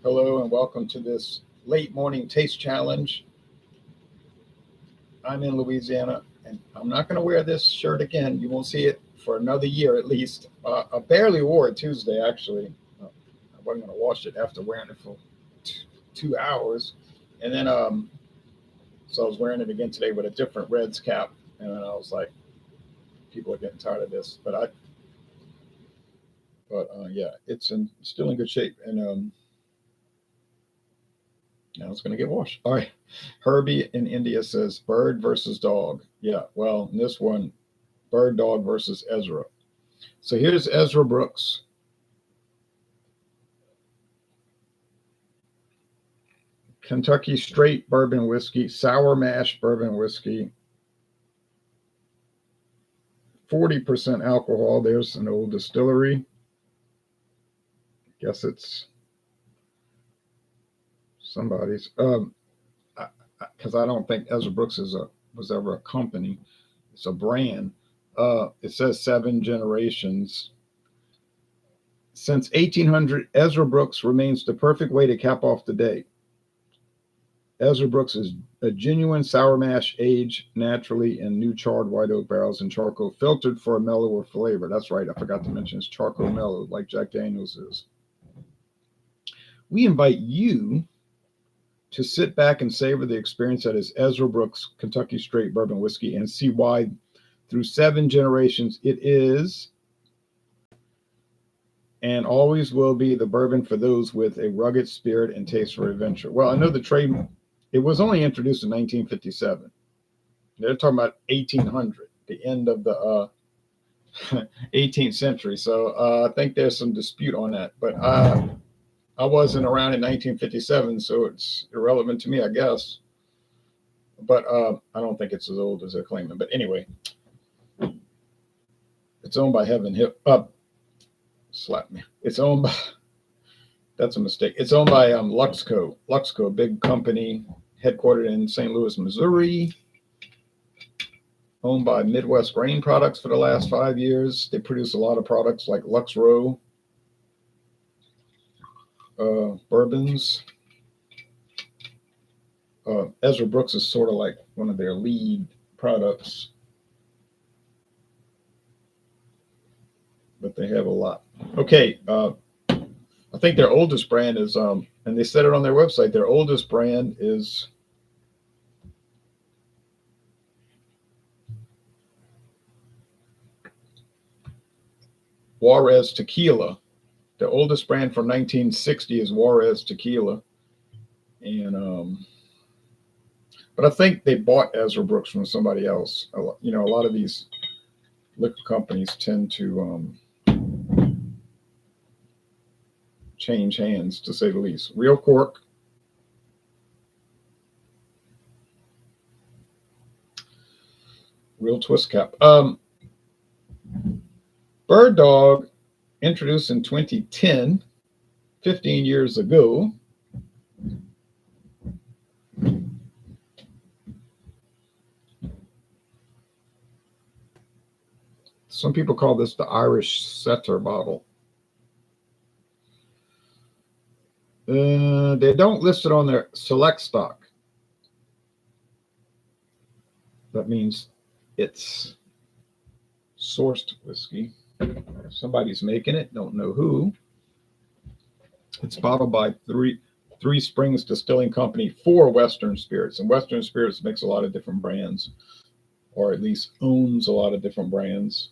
Hello and welcome to this late morning taste challenge. I'm in Louisiana and I'm not going to wear this shirt again. You won't see it for another year at least. I barely wore it Tuesday actually. I wasn't going to wash it after wearing it for 2 hours. And then, so I was wearing it again today with a different Reds cap. And then I was like, people are getting tired of this. But yeah, it's still in good shape. And now it's going to get washed. All right. Herbie in India says bird versus dog. Yeah. Well, in this one, Birddog versus Ezra. So here's Ezra Brooks. Kentucky straight bourbon whiskey, sour mash bourbon whiskey, 40% alcohol. There's an old distillery. Guess it's somebody's. Because I don't think Ezra Brooks was ever a company. It's a brand. It says 7 generations. Since 1800, Ezra Brooks remains the perfect way to cap off the day. Ezra Brooks is a genuine sour mash aged naturally in new charred white oak barrels and charcoal filtered for a mellower flavor. That's right. I forgot to mention it's charcoal mellowed like Jack Daniels is. We invite you to sit back and savor the experience that is Ezra Brooks Kentucky Straight Bourbon Whiskey and see why through 7 generations it is and always will be the bourbon for those with a rugged spirit and taste for adventure. Well, I know the trade, it was only introduced in 1957. They're talking about 1800, the end of the 18th century. So I think there's some dispute on that. But I wasn't around in 1957, so it's irrelevant to me, I guess. But I don't think it's as old as they're claiming. But anyway, it's owned by Heaven Hip Up. Slap me. It's owned by, that's a mistake. It's owned by Luxco. Luxco, a big company headquartered in St. Louis, Missouri. Owned by Midwest Grain Products for the last 5 years. They produce a lot of products like Luxco, bourbons. Ezra Brooks is sort of like one of their lead products, but they have a lot. Okay, I think their oldest brand is, and they said it on their website, their oldest brand is Juarez Tequila. The oldest brand from 1960 is Juarez Tequila. And, but I think they bought Ezra Brooks from somebody else. You know, a lot of these liquor companies tend to change hands, to say the least. Real cork. Real twist cap. Birddog, introduced in 2010, 15 years ago. Some people call this the Irish Setter bottle. They don't list it on their select stock. That means it's sourced whiskey. Somebody's making it, don't know who. It's bottled by Three Springs Distilling Company for Western Spirits. And Western Spirits makes a lot of different brands, or at least owns a lot of different brands.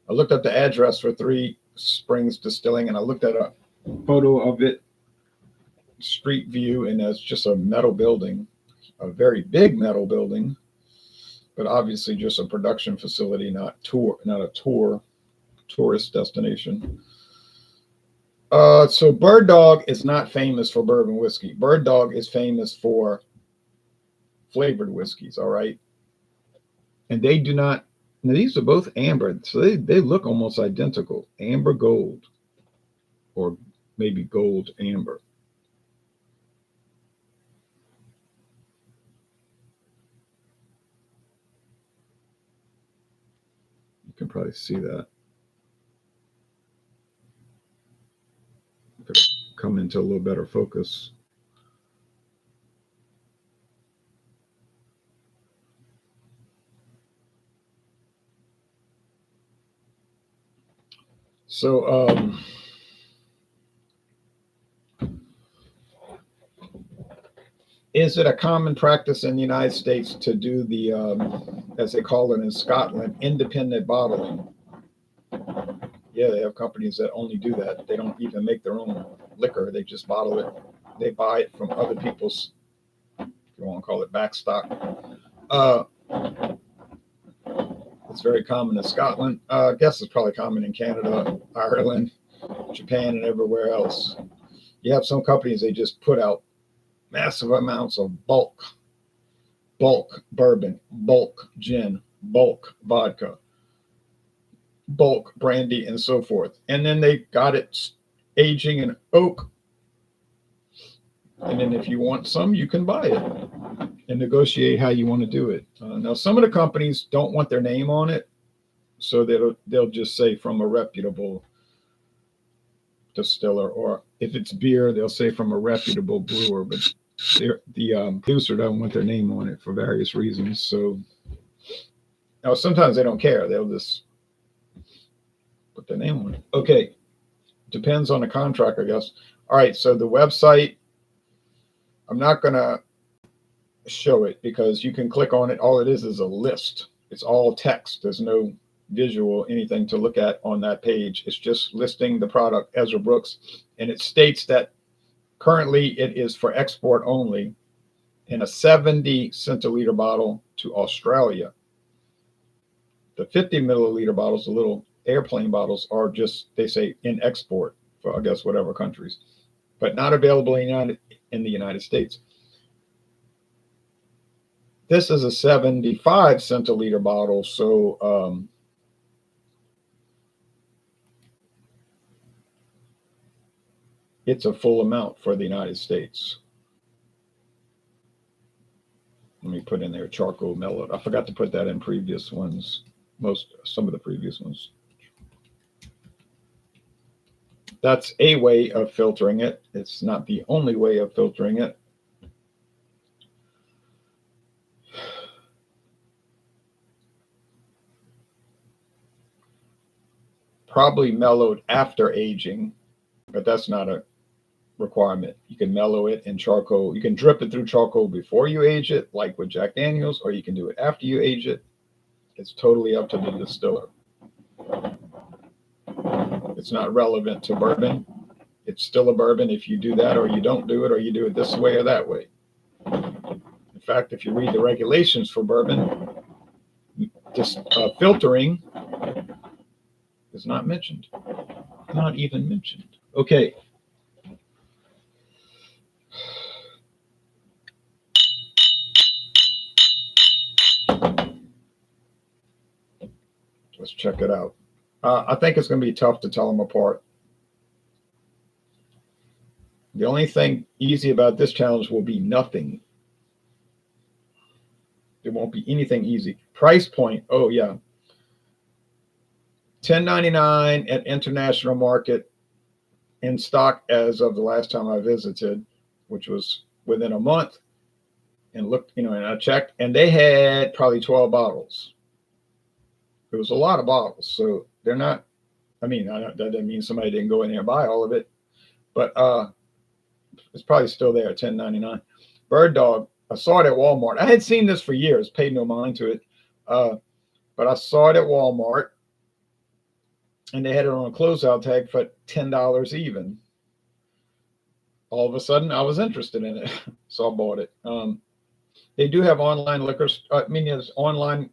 I looked up the address for Three Springs Distilling, and I looked at a photo of it, street view, and it's just a metal building, a very big metal building, but obviously just a production facility, not a tourist destination. So Birddog is not famous for bourbon whiskey. Birddog is famous for flavored whiskeys, all right? And they do not, now these are both amber, so they look almost identical. Amber gold, or maybe gold amber. You can probably see that. come into a little better focus. So, is it a common practice in the United States to do the, as they call it in Scotland, independent bottling? Yeah, they have companies that only do that. They don't even make their own liquor. They just bottle it. They buy it from other people's, if you want to call it, backstock. It's very common in Scotland. I guess it's probably common in Canada, Ireland, Japan, and everywhere else. You have some companies, they just put out massive amounts of bulk bourbon, bulk gin, bulk vodka, bulk brandy, and so forth. And then they got it aging in oak. And then if you want some, you can buy it and negotiate how you want to do it. Now, some of the companies don't want their name on it, so they'll just say from a reputable distiller, or if it's beer, they'll say from a reputable brewer. But the producer doesn't want their name on it for various reasons. So now sometimes they don't care; they'll just put their name on it. Okay, depends on the contract, I guess. All right, so the website, I'm not gonna show it because you can click on it. All it is a list. It's all text. There's no visual anything to look at on that page. It's just listing the product, Ezra Brooks, and it states that currently it is for export only in a 70 centiliter bottle to Australia. The 50 milliliter bottles, the little airplane bottles, are just, they say, in export for, I guess, whatever countries, but not available in the United States. This is a 75 centiliter bottle, so it's a full amount for the United States. Let me put in there charcoal mellowed. I forgot to put that in previous ones, some of the previous ones. That's a way of filtering it. It's not the only way of filtering it. Probably mellowed after aging, but that's not a requirement. You can mellow it in charcoal. You can drip it through charcoal before you age it, like with Jack Daniels, or you can do it after you age it. It's totally up to the distiller. It's not relevant to bourbon. It's still a bourbon if you do that, or you don't do it, or you do it this way or that way. In fact, if you read the regulations for bourbon, just filtering is not mentioned. Not even mentioned. Okay. Let's check it out. I think it's going to be tough to tell them apart. The only thing easy about this challenge will be nothing. There won't be anything easy. Price point, oh yeah. $10.99 at international market, in stock as of the last time I visited, which was within a month, and looked, and I checked, and they had probably 12 bottles. It was a lot of bottles, so they're not, that doesn't mean somebody didn't go in there and buy all of it, but it's probably still there at $10.99. Birddog, I saw it at Walmart. I had seen this for years, paid no mind to it, but I saw it at Walmart, and they had it on a closeout tag for $10 even. All of a sudden, I was interested in it, so I bought it. They do have online liquors. There's online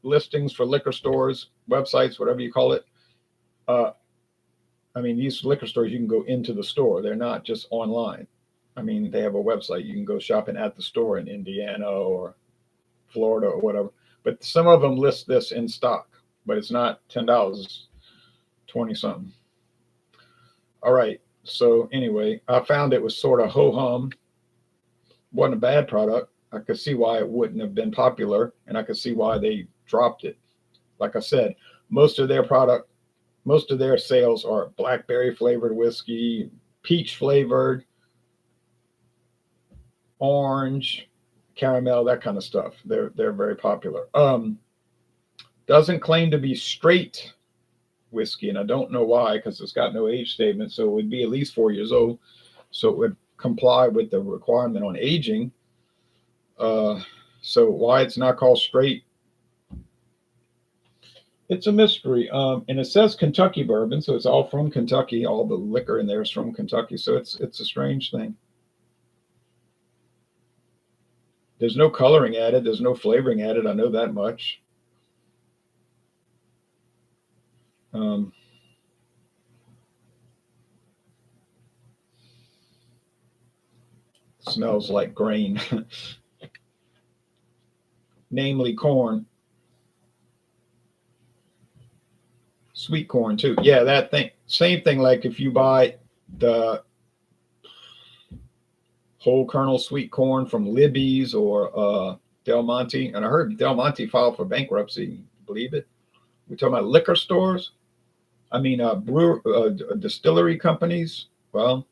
listings for liquor stores, websites, whatever you call it. These liquor stores, you can go into the store. They're not just online. They have a website. You can go shopping at the store in Indiana or Florida or whatever. But some of them list this in stock, but it's not $10. It's 20 something. All right. So anyway, I found it was sort of ho-hum. Wasn't a bad product. I could see why it wouldn't have been popular, and I could see why they dropped it. Like I said, most of their sales are blackberry flavored whiskey, peach flavored, orange, caramel, that kind of stuff. They're very popular. Doesn't claim to be straight whiskey, and I don't know why, because it's got no age statement, so it would be at least 4 years old, so it would comply with the requirement on aging. So why it's not called straight, it's a mystery. And it says Kentucky bourbon, so it's all from Kentucky. All the liquor in there is from Kentucky, so it's a strange thing. There's no coloring added. There's no flavoring added. I know that much. Smells like grain, namely corn. Sweet corn too. Yeah, that thing. Same thing like if you buy the whole kernel sweet corn from Libby's or Del Monte. And I heard Del Monte filed for bankruptcy. Believe it? We're talking about liquor stores. I mean, distillery companies. Well,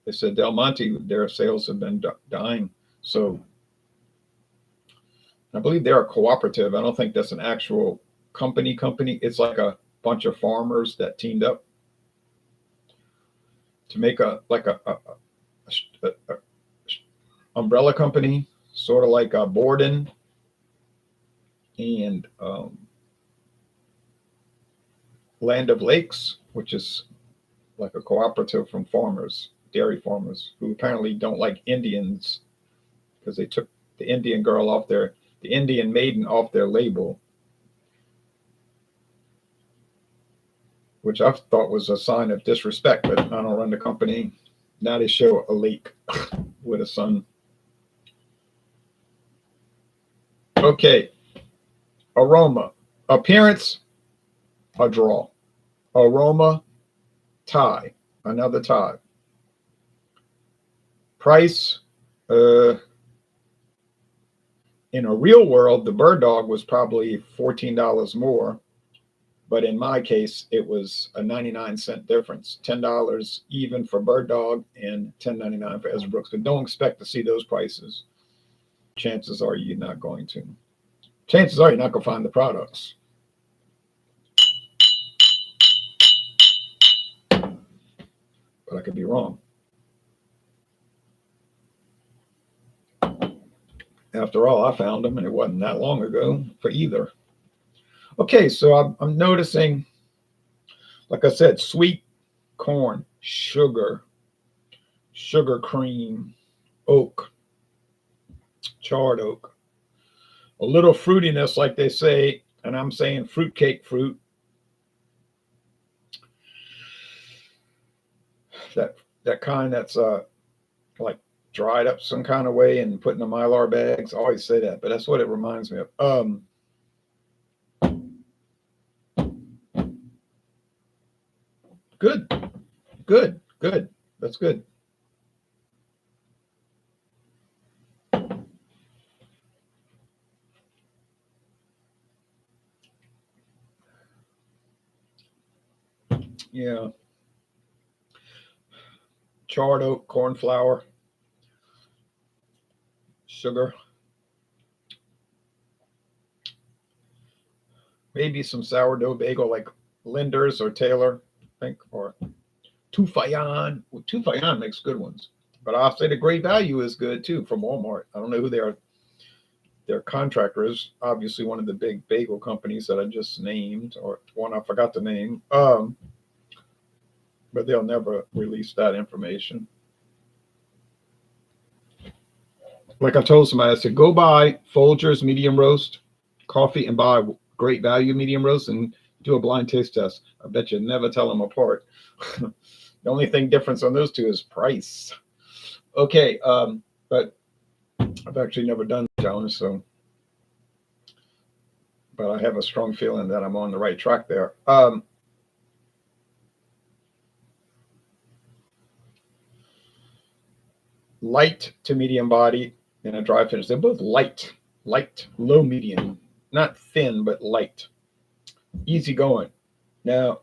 they said Del Monte, their sales have been dying. So I believe they're a cooperative. I don't think that's an actual company. It's like a bunch of farmers that teamed up to make a umbrella company, sort of like a Borden and Land of Lakes, which is like a cooperative from farmers, dairy farmers, who apparently don't like Indians because they took the Indian girl off the Indian maiden off their label, which I thought was a sign of disrespect, but I don't run the company. Now they show a lake with a sun. Okay. Aroma. Appearance, a draw. Aroma, tie. Another tie. Price, in a real world, the Birddog was probably $14 more. But in my case, it was a 99-cent difference. $10 even for Birddog and $10.99 for Ezra Brooks. But don't expect to see those prices. Chances are you're not going to. Chances are you're not going to find the products. But I could be wrong. After all, I found them, and it wasn't that long ago for either. Okay, so I'm noticing, like I said, sweet corn, sugar cream, oak, charred oak, a little fruitiness, like they say, and I'm saying fruitcake fruit. That kind that's like dried up some kind of way and put in the Mylar bags. I always say that, but that's what it reminds me of. Good. That's good. Yeah. Charred oak, corn flour, sugar, maybe some sourdough bagel like Linder's or Taylor, I think, or Tufayan. Well, Tufayan makes good ones, but I'll say the Great Value is good too from Walmart. I don't know who their contractor is. Obviously, one of the big bagel companies that I just named, or one I forgot the name. But they'll never release that information. Like I told somebody, I said, go buy Folgers medium roast coffee and buy Great Value medium roast and do a blind taste test. I bet you never tell them apart. The only thing difference on those two is price. Okay, but I've actually never done the challenge, so, but I have a strong feeling that I'm on the right track there. Light to medium body and a dry finish. They're both light, low medium, not thin, but light, easy going. Now,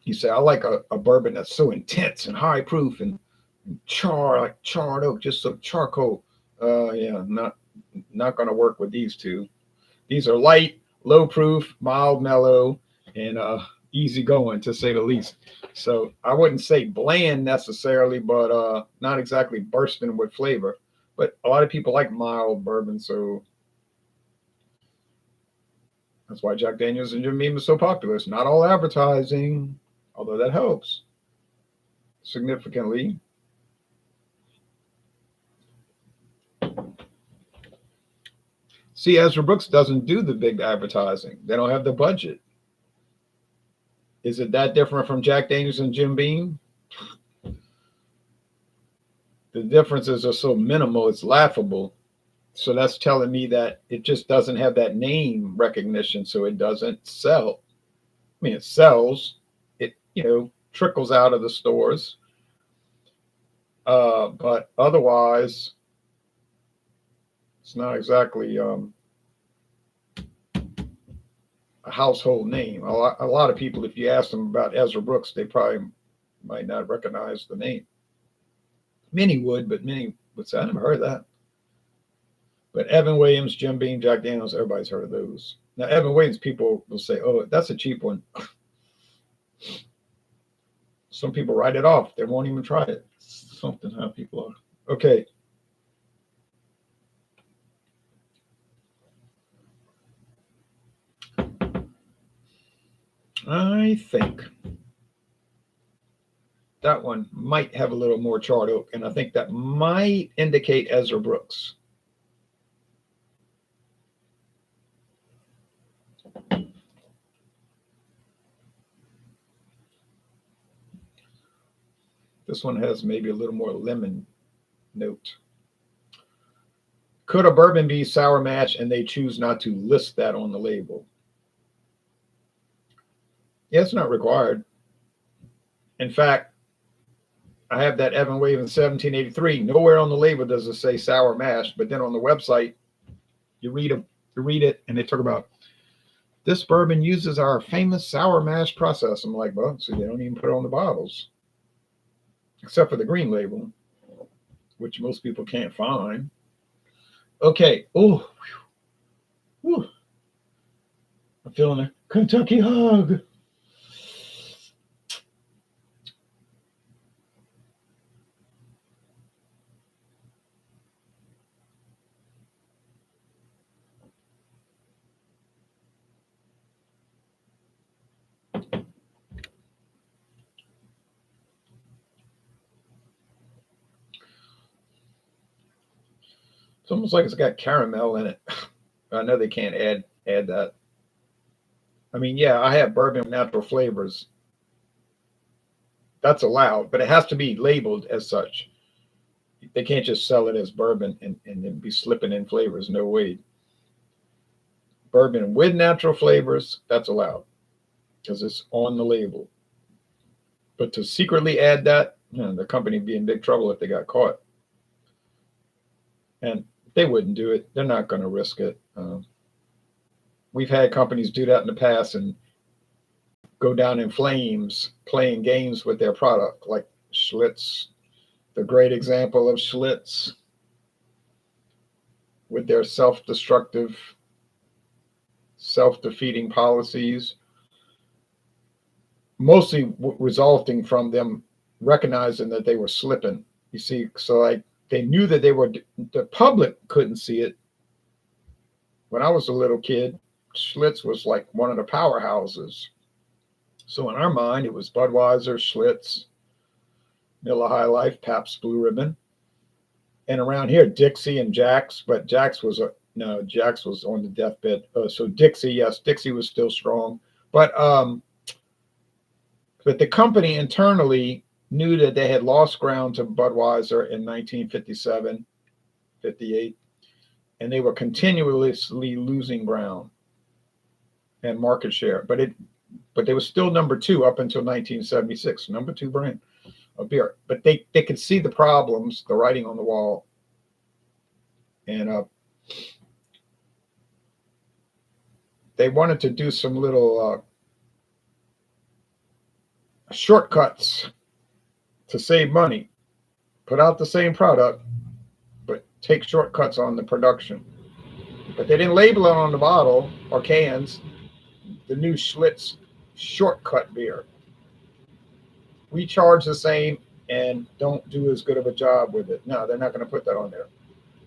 You say, I like a bourbon that's so intense and high proof and like charred oak, just so charcoal. Yeah, not going to work with these two. These are light, low proof, mild, mellow, and easy going to say the least. So I wouldn't say bland necessarily, but not exactly bursting with flavor. But a lot of people like mild bourbon, so that's why Jack Daniels and Jim Beam is so popular. It's not all advertising, although that helps significantly. See, Ezra Brooks doesn't do the big advertising. They don't have the budget. Is it that different from Jack Daniels and Jim Beam? The differences are so minimal, it's laughable. So that's telling me that it just doesn't have that name recognition, so it doesn't sell. I mean, it sells. It, trickles out of the stores. But otherwise, it's not exactly a household name. A lot of people, if you ask them about Ezra Brooks, they probably might not recognize the name. Many would, but many would say, I never heard of that. But Evan Williams, Jim Beam, Jack Daniels, everybody's heard of those. Now, Evan Williams, people will say, oh, that's a cheap one. Some people write it off. They won't even try it. Something how people are. Okay. I think that one might have a little more charred oak, and I think that might indicate Ezra Brooks. This one has maybe a little more lemon note. Could a bourbon be sour mash and they choose not to list that on the label? Yeah, it's not required. In fact, I have that Evan Williams 1783. Nowhere on the label does it say sour mash, but then on the website, you read it, and they talk about this bourbon uses our famous sour mash process. I'm like, well, so they don't even put it on the bottles, except for the green label, which most people can't find. Okay. Oh, I'm feeling a Kentucky hug. It's almost like it's got caramel in it. I know they can't add that. I mean, yeah, I have bourbon with natural flavors. That's allowed, but it has to be labeled as such. They can't just sell it as bourbon and then be slipping in flavors. No way. Bourbon with natural flavors, that's allowed because it's on the label. But to secretly add that, the company would be in big trouble if they got caught. And they wouldn't do it. They're not going to risk it. We've had companies do that in the past and go down in flames playing games with their product, like Schlitz, the great example of Schlitz with their self-destructive, self-defeating policies, mostly resulting from them recognizing that they were slipping. You see, so like they knew that the public couldn't see it. When I was a little kid, Schlitz was like one of the powerhouses. So in our mind, it was Budweiser, Schlitz, Miller High Life, Pabst Blue Ribbon. And around here, Dixie and Jack's, but Jack's was on the deathbed. So Dixie, yes, Dixie was still strong. But the company internally knew that they had lost ground to Budweiser in 1957, 58, and they were continuously losing ground and market share. But they were still number two up until 1976, number two brand of beer. But they could see the problems, the writing on the wall, and they wanted to do some little shortcuts to save money. Put out the same product, but take shortcuts on the production. But they didn't label it on the bottle or cans. The new Schlitz shortcut beer. We charge the same and don't do as good of a job with it. No, they're not going to put that on there.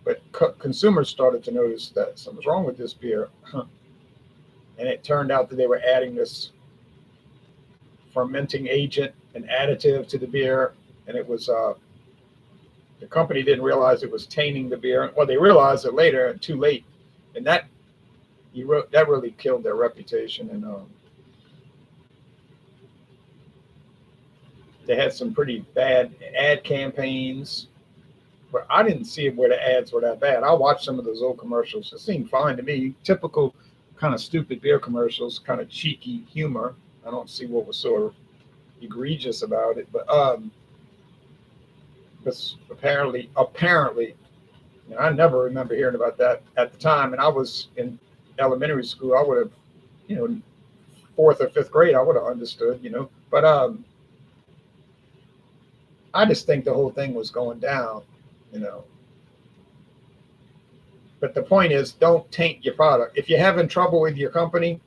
But consumers started to notice that something's wrong with this beer. And it turned out that they were adding this fermenting agent, an additive to the beer. And it was, the company didn't realize it was tainting the beer. Well, they realized it later, too late. And that really killed their reputation. And they had some pretty bad ad campaigns, but I didn't see where the ads were that bad. I watched some of those old commercials. It seemed fine to me. Typical kind of stupid beer commercials, kind of cheeky humor. I don't see what was so egregious about it, but apparently, you know, I never remember hearing about that at the time. And I was in elementary school. I would have, you know, fourth or fifth grade, I would have understood, you know, but I just think the whole thing was going down, you know. But the point is, don't taint your product. If you're having trouble with your company,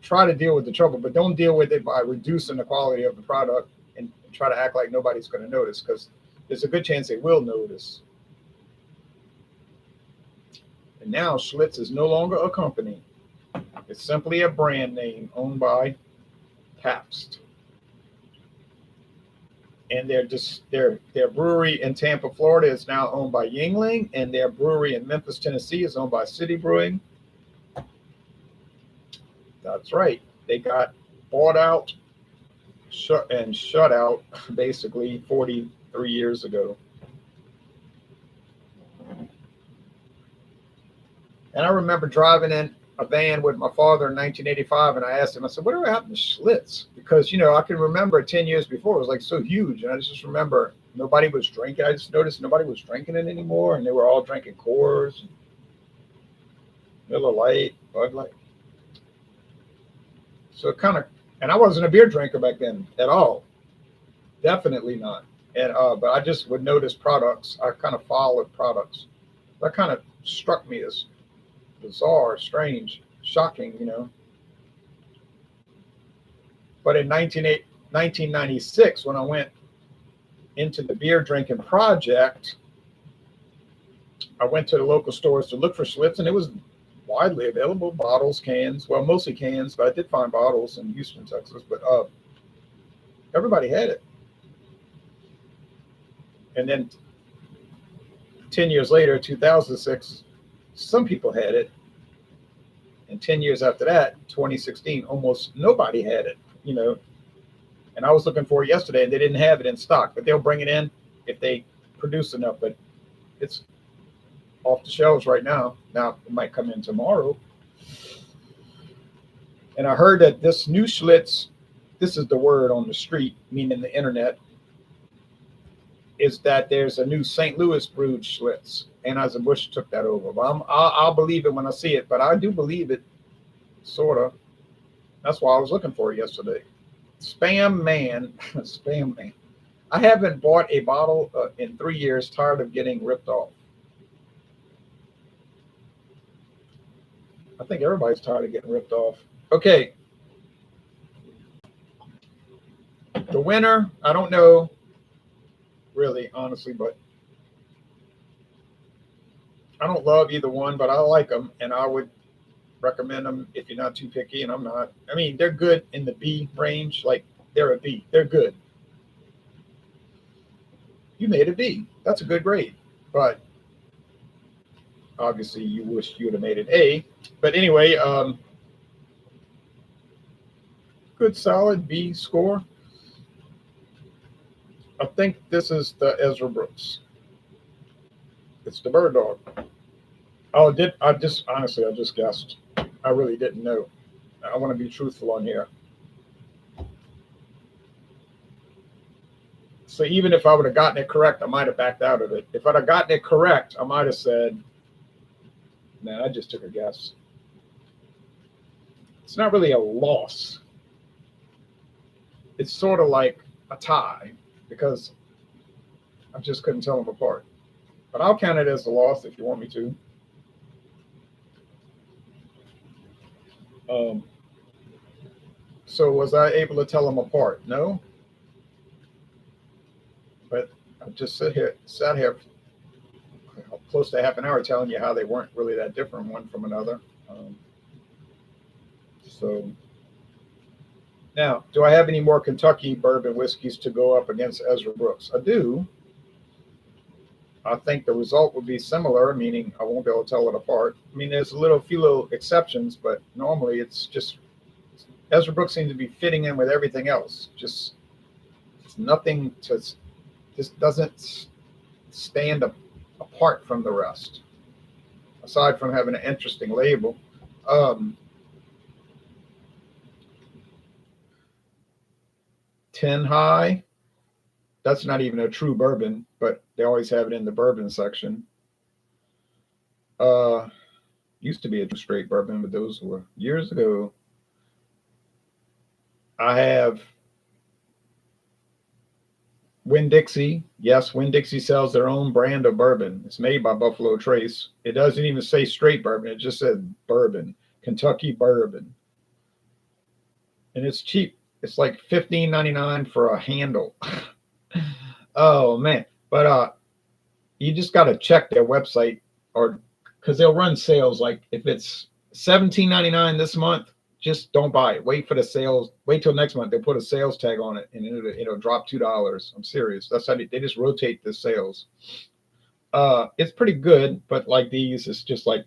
try to deal with the trouble, but don't deal with it by reducing the quality of the product and try to act like nobody's going to notice, because there's a good chance they will notice. And now Schlitz is no longer a company. It's simply a brand name owned by Pabst. And their brewery in Tampa, Florida is now owned by Yuengling, and their brewery in Memphis, Tennessee is owned by City Brewing. That's right. They got bought out shut out basically 43 years ago. And I remember driving in a van with my father in 1985, and I asked him, I said, whatever happened to Schlitz? Because, you know, I can remember 10 years before, it was like so huge. And I just remember nobody was drinking. I just noticed nobody was drinking it anymore. And they were all drinking Coors, Miller Lite, Bud Light. So it kind of, and I wasn't a beer drinker back then at all. Definitely not. And, but I just would notice products. I kind of followed products. That kind of struck me as bizarre, strange, shocking, you know. But in 1996, when I went into the beer drinking project, I went to the local stores to look for Schlitz, and it was widely available, bottles, cans, well, mostly cans, but I did find bottles in Houston, Texas, but everybody had it. And then 10 years later, 2006, some people had it. And 10 years after that, 2016, almost nobody had it, you know. And I was looking for it yesterday, and they didn't have it in stock, but they'll bring it in if they produce enough. But it's off the shelves right now. Now, it might come in tomorrow. And I heard that this new Schlitz, this is the word on the street, meaning the internet, is that there's a new St. Louis brewed Schlitz. Anheuser-Busch took that over. But I'll believe it when I see it, but I do believe it, sort of. That's why I was looking for it yesterday. Spam man. Spam man. I haven't bought a bottle in 3 years, tired of getting ripped off. I think everybody's tired of getting ripped off. Okay. The winner, I don't know, really, honestly, but I don't love either one, but I like them, and I would recommend them if you're not too picky, and I'm not. I mean, they're good in the B range. Like, they're a B. They're good. You made a B. That's a good grade. But obviously, you wish you would have made an A. But anyway, good, solid B score. I think this is the Ezra Brooks. It's the Birddog. Oh, I just guessed. I really didn't know. I want to be truthful on here. So even if I would have gotten it correct, I might have backed out of it. If I'd have gotten it correct, I might have said, man, I just took a guess. It's not really a loss. it's sort of like a tie because I just couldn't tell them apart. But I'll count it as a loss if you want me to. Um, so was I able to tell them apart? No, but I just sat here close to half an hour telling you how they weren't really that different one from another. So now, do I have any more Kentucky bourbon whiskeys to go up against Ezra Brooks? I do. I think the result would be similar, meaning I won't be able to tell it apart. I mean, there's few little exceptions, but normally it's just Ezra Brooks seems to be fitting in with everything else. Just it's nothing to just doesn't stand apart from the rest, aside from having an interesting label. 10 high. That's not even a true bourbon, but they always have it in the bourbon section. Used to be a straight bourbon, but those were years ago. I have Winn-Dixie. Yes, Winn-Dixie sells their own brand of bourbon. It's made by Buffalo Trace. It doesn't even say straight bourbon. It just said bourbon, Kentucky bourbon. And it's cheap. It's like $15.99 for a handle. Oh man. But you just got to check their website, or because they'll run sales. Like if it's $17.99 this month, just don't buy it. Wait for the sales. Wait till next month. They'll put a sales tag on it, and it'll drop $2. I'm serious. That's how they just rotate the sales. It's pretty good, but like these, it's just like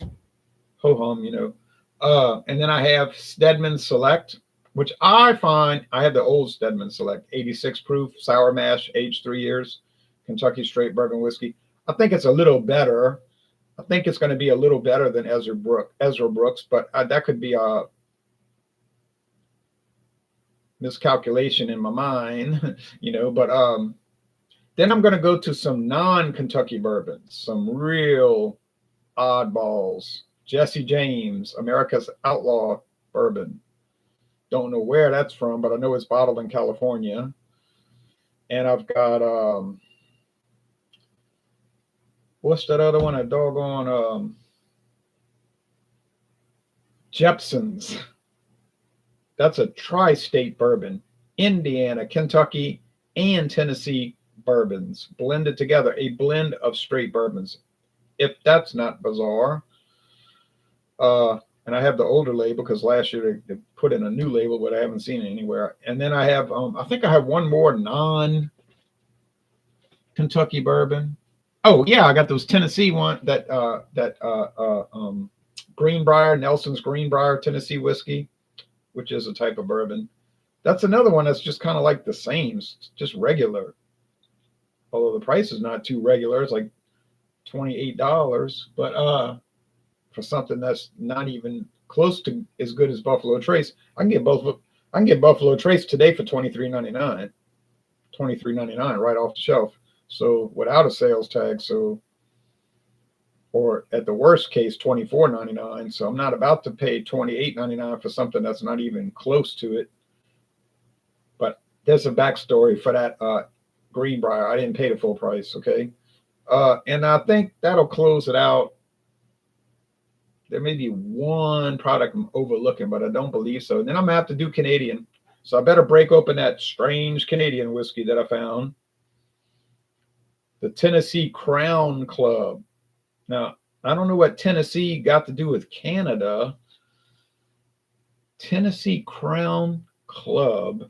ho hum, you know. And then I have Stedman Select, which I find I have the old Stedman Select, 86 proof, sour mash, aged 3 years, Kentucky straight bourbon whiskey. I think it's a little better. I think it's going to be a little better than Ezra Brooks, but that could be a miscalculation in my mind, you know. But then I'm going to go to some non-Kentucky bourbons, some real oddballs. Jesse James, America's Outlaw Bourbon. Don't know where that's from, but I know it's bottled in California. And I've got what's that other one? A doggone Jepson's. That's a tri-state bourbon. Indiana, Kentucky, and Tennessee bourbons blended together. A blend of straight bourbons. If that's not bizarre. And I have the older label because last year they put in a new label, but I haven't seen it anywhere. And then I have, I think I have one more non-Kentucky bourbon. Oh yeah, I got those Tennessee one Greenbrier, Nelson's Greenbrier Tennessee whiskey, which is a type of bourbon. That's another one that's just kind of like the same, it's just regular. Although the price is not too regular, it's like $28, but for something that's not even close to as good as Buffalo Trace, I can get Buffalo Trace today for $23.99, right off the shelf. So without a sales tag, or at the worst case, $24.99. So I'm not about to pay $28.99 for something that's not even close to it. But there's a backstory for that Greenbrier. I didn't pay the full price, okay? And I think that'll close it out. There may be one product I'm overlooking, but I don't believe so. And then I'm going to have to do Canadian. So I better break open that strange Canadian whiskey that I found. The Tennessee Crown Club. Now, I don't know what Tennessee got to do with Canada. Tennessee Crown Club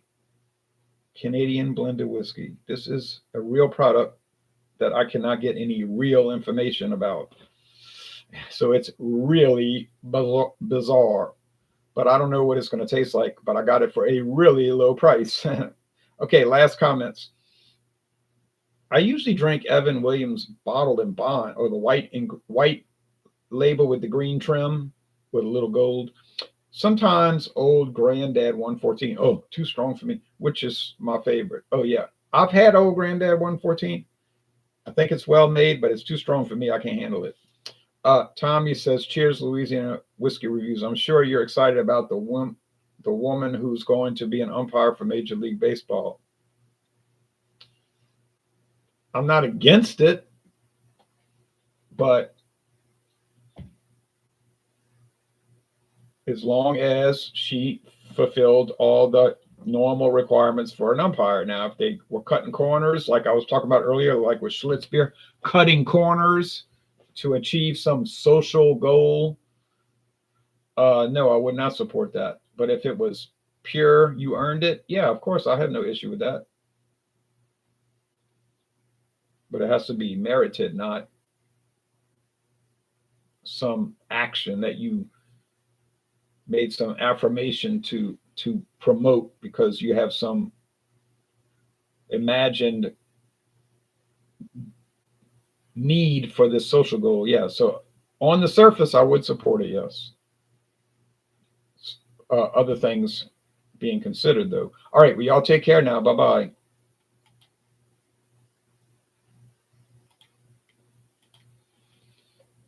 Canadian blended whiskey. This is a real product that I cannot get any real information about. So it's really bizarre, but I don't know what it's going to taste like, but I got it for a really low price. Okay, last comments. I usually drink Evan Williams bottled in bond, or the white label with the green trim with a little gold. Sometimes Old Granddad 114. Oh, too strong for me, which is my favorite. Oh yeah, I've had Old Granddad 114. I think it's well made, but it's too strong for me. I can't handle it. Tommy says, cheers, Louisiana whiskey reviews. I'm sure you're excited about the the woman who's going to be an umpire for Major League Baseball. I'm not against it, but as long as she fulfilled all the normal requirements for an umpire. Now, if they were cutting corners, like I was talking about earlier, like with Schlitzbier, cutting corners to achieve some social goal, no, I would not support that. But if it was pure, you earned it, yeah, of course, I have no issue with that. But it has to be merited, not some action that you made some affirmation to promote because you have some imagined need for this social goal. Yeah. So on the surface, I would support it. Yes. Other things being considered, though. All right. Well, y'all take care now. Bye bye.